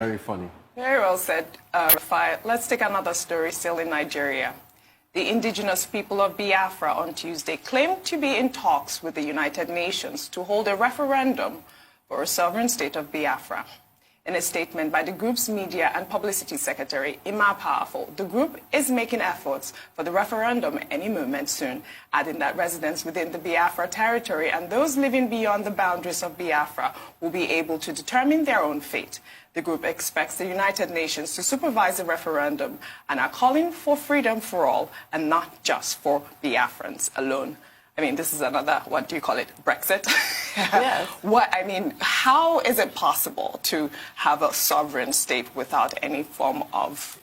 Very funny. Very well said, Rafai. Let's take another story still in Nigeria. The indigenous people of Biafra on Tuesday claimed to be in talks with the United Nations to hold a referendum for a sovereign state of Biafra. In a statement by the group's media and publicity secretary, Ima Powerful, the group is making efforts for the referendum any moment soon, adding that residents within the Biafra territory and those living beyond the boundaries of Biafra will be able to determine their own fate. The group expects the United Nations to supervise the referendum and are calling for freedom for all and not just for Biafrans alone. I mean, this is another, what do you call it, Brexit? Yes. How is it possible to have a sovereign state without any form of,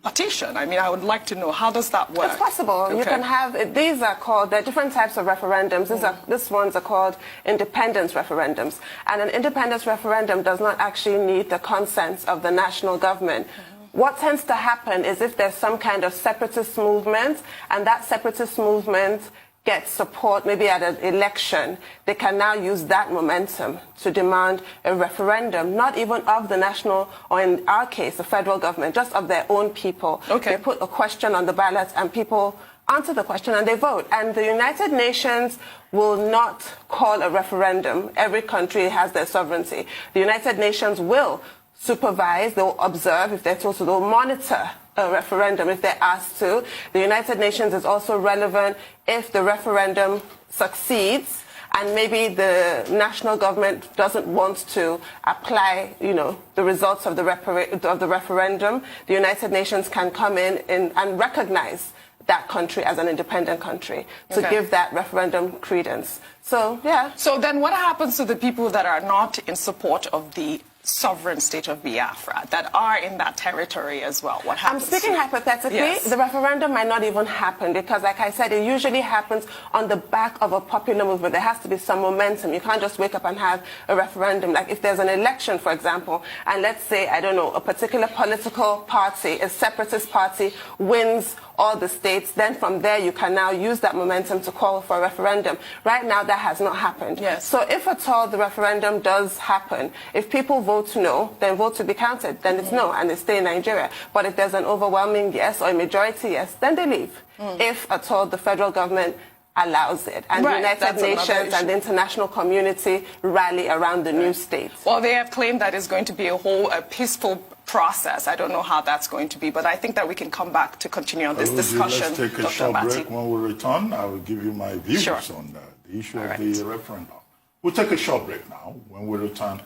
partition? I mean, I would like to know, how does that work? It's possible. Okay. You can have, these are called, there are different types of referendums. These ones are called independence referendums. And an independence referendum does not actually need the consent of the national government. What tends to happen is if there's some kind of separatist movement, and that separatist movement gets support maybe at an election, they can now use that momentum to demand a referendum, not even of the national, or in our case, the federal government, just of their own people. Okay. They put a question on the ballot and people answer the question and they vote. And the United Nations will not call a referendum. Every country has their sovereignty. The United Nations will supervise, they'll observe if they're told to, they'll monitor a referendum if they're asked to. The United Nations is also relevant if the referendum succeeds and maybe the national government doesn't want to apply, the results of the referendum. The United Nations can come in and recognize that country as an independent country to give that referendum credence. So, yeah. So then what happens to the people that are not in support of the sovereign state of Biafra, that are in that territory as well? What happens? I'm speaking hypothetically. Yes. The referendum might not even happen because, like I said, it usually happens on the back of a popular movement. There has to be some momentum. You can't just wake up and have a referendum. Like if there's an election, for example, and let's say, I don't know, a particular political party, a separatist party, wins all the states, then from there you can now use that momentum to call for a referendum. Right now that has not happened. Yes. So if at all the referendum does happen, if people vote no, then vote to be counted, then it's no, and they stay in Nigeria. But if there's an overwhelming yes or a majority yes, then they leave. If at all the federal government allows it. And the United Nations and the international community rally around the new state. Well, they have claimed that it's going to be a peaceful process. I don't know how that's going to be, but I think that we can come back to continue on this discussion. Let's take a short break. When we return, I will give you my views on the issue of the referendum. We'll take a short break now. When we return,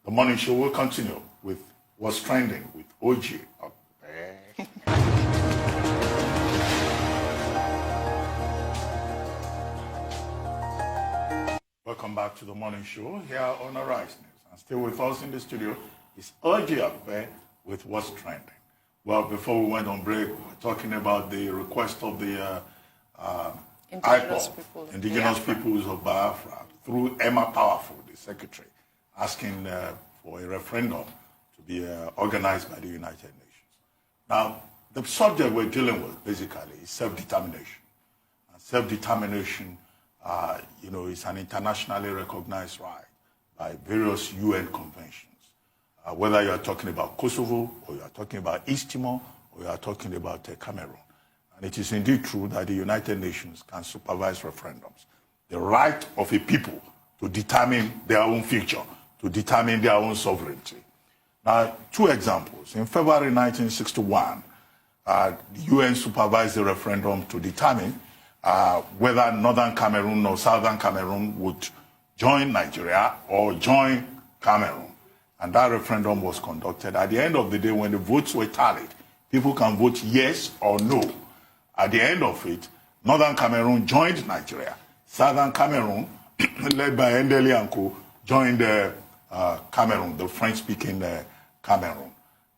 the morning show will continue with What's Trending with OG up there. Welcome back to the morning show here on Arise News. And still with us in the studio is OG up there with What's Trending. Well, before we went on break, we were talking about the request of the Indigenous Peoples of Biafra through Emma Powerful, the secretary, asking for a referendum to be organized by the United Nations. Now, the subject we're dealing with basically is self-determination. And self-determination, is an internationally recognized right by various UN conventions. Whether you are talking about Kosovo, or you are talking about East Timor, or you are talking about Cameroon. And it is indeed true that the United Nations can supervise referendums. The right of a people to determine their own future, to determine their own sovereignty. Now, two examples. In February 1961, the UN supervised the referendum to determine whether Northern Cameroon or Southern Cameroon would join Nigeria or join Cameroon. And that referendum was conducted. At the end of the day, when the votes were tallied, people can vote yes or no. At the end of it, Northern Cameroon joined Nigeria. Southern Cameroon, led by Ndeli and Co., joined Cameroon, the French-speaking Cameroon.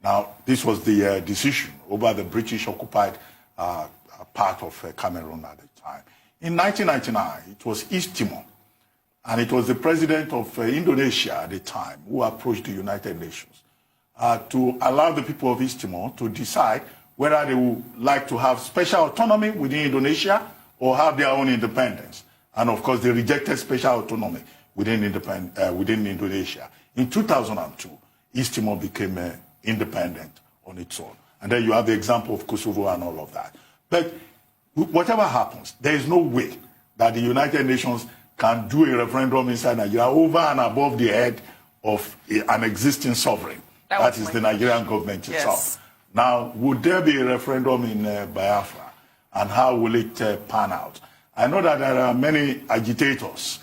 Now, this was the decision over the British-occupied part of Cameroon at the time. In 1999, it was East Timor. And it was the president of Indonesia at the time who approached the United Nations to allow the people of East Timor to decide whether they would like to have special autonomy within Indonesia or have their own independence. And of course, they rejected special autonomy within Indonesia. In 2002, East Timor became independent on its own. And then you have the example of Kosovo and all of that. But whatever happens, there is no way that the United Nations can do a referendum inside Nigeria over and above the head of an existing sovereign. That is the Nigerian government itself. Now, would there be a referendum in Biafra? And how will it pan out? I know that there are many agitators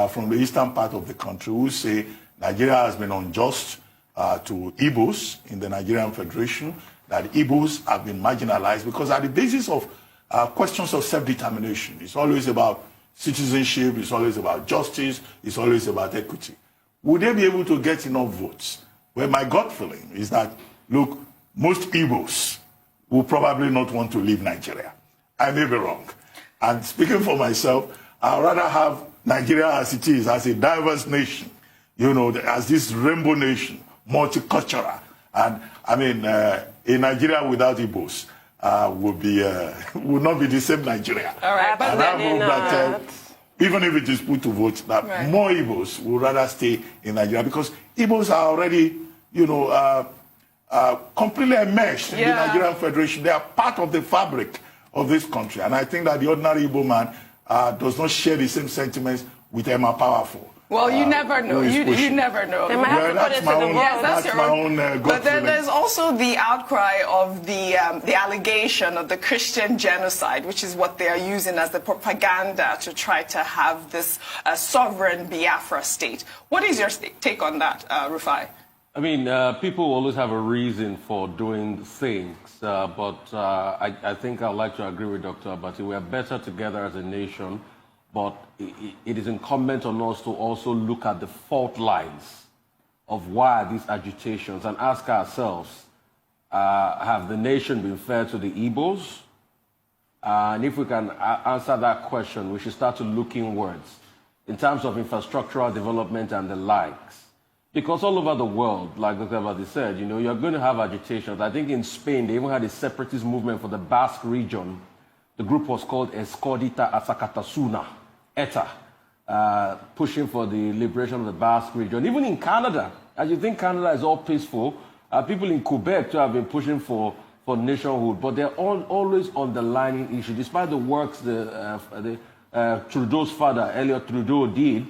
from the eastern part of the country who say Nigeria has been unjust to Igbos in the Nigerian Federation, that Igbos have been marginalized, because at the basis of questions of self-determination, it's always about citizenship, it's always about justice, it's always about equity. Would they be able to get enough votes? Well, my gut feeling is that, look, most Igbos will probably not want to leave Nigeria. I may be wrong. And speaking for myself, I'd rather have Nigeria as it is, as a diverse nation, you know, as this rainbow nation, multicultural. And I mean, a Nigeria without Igbos would not be the same Nigeria. All right, but and I hope that even if it is put to vote, that more Igbos would rather stay in Nigeria, because Igbos are already, you know, completely enmeshed in the Nigerian Federation. They are part of the fabric of this country. And I think that the ordinary Igbo man does not share the same sentiments with Emma Powerful. Well, you never know. You never know. That's my own gut But then feeling. there's also the outcry of the allegation of the Christian genocide, which is what they are using as the propaganda to try to have this sovereign Biafra state. What is your take on that, Rufai? I mean, people always have a reason for doing things, but I think I'd like to agree with Dr. Abati. We are better together as a nation, but it is incumbent on us to also look at the fault lines of why these agitations and ask ourselves, have the nation been fair to the Igbos? And if we can answer that question, we should start to look inwards in terms of infrastructural development and the likes. Because all over the world, like Dr. Abadi said, you know, you're going to have agitations. I think in Spain, they even had a separatist movement for the Basque region. The group was called Escodita Azacatasuna, ETA, pushing for the liberation of the Basque region. Even in Canada, as you think Canada is all peaceful, people in Quebec too have been pushing for nationhood, but they're always underlining issues. Despite the works Trudeau's father, Elliot Trudeau, did,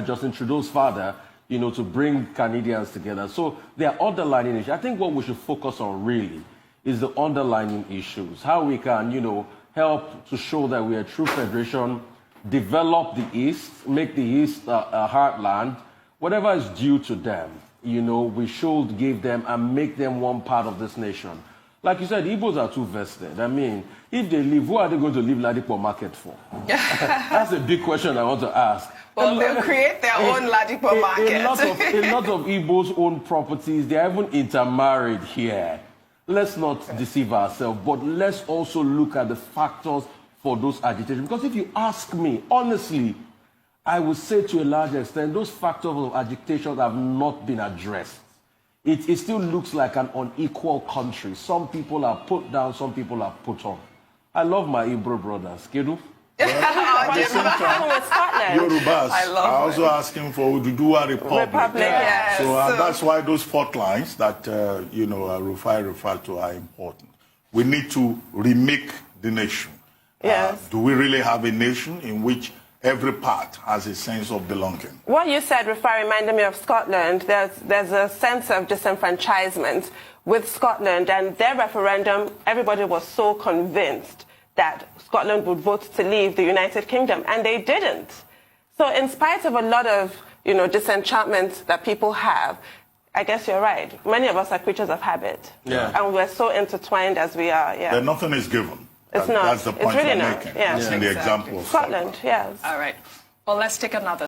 Justin Trudeau's father, you know, to bring Canadians together. So there are underlying issues. I think what we should focus on really is the underlying issues. How we can, you know, help to show that we are a true federation, develop the East, make the East a heartland. Whatever is due to them, you know, we should give them and make them one part of this nation. Like you said, Igbos are too vested. I mean, if they leave, who are they going to leave Ladipo market for? That's a big question I want to ask. Well, they'll create their own Ladipo market. A lot of Igbos own properties. They are even intermarried here. Let's not deceive ourselves, but let's also look at the factors for those agitations. Because if you ask me, honestly, I would say to a large extent, those factors of agitation have not been addressed. It still looks like an unequal country. Some people are put down, some people are put on. I love my Igbo brothers. Kedu? At the same time, Yorubas are also asking for Oduduwa Republic. Yes. So that's why those fault lines that you know, Rufai referred to are important. We need to remake the nation. Yes. Do we really have a nation in which every part has a sense of belonging? What you said, Rufai, reminded me of Scotland. There's a sense of disenfranchisement with Scotland, and their referendum, everybody was so convinced that Scotland would vote to leave the United Kingdom, and they didn't. So in spite of a lot of, you know, disenchantment that people have, I guess you're right. Many of us are creatures of habit. Yeah. And we're so intertwined as we are. Yeah. Then nothing is given. It's not. That's the point it's really I'm not. making. Yeah. It's in the example of Scotland, yes. All right. Well, let's take another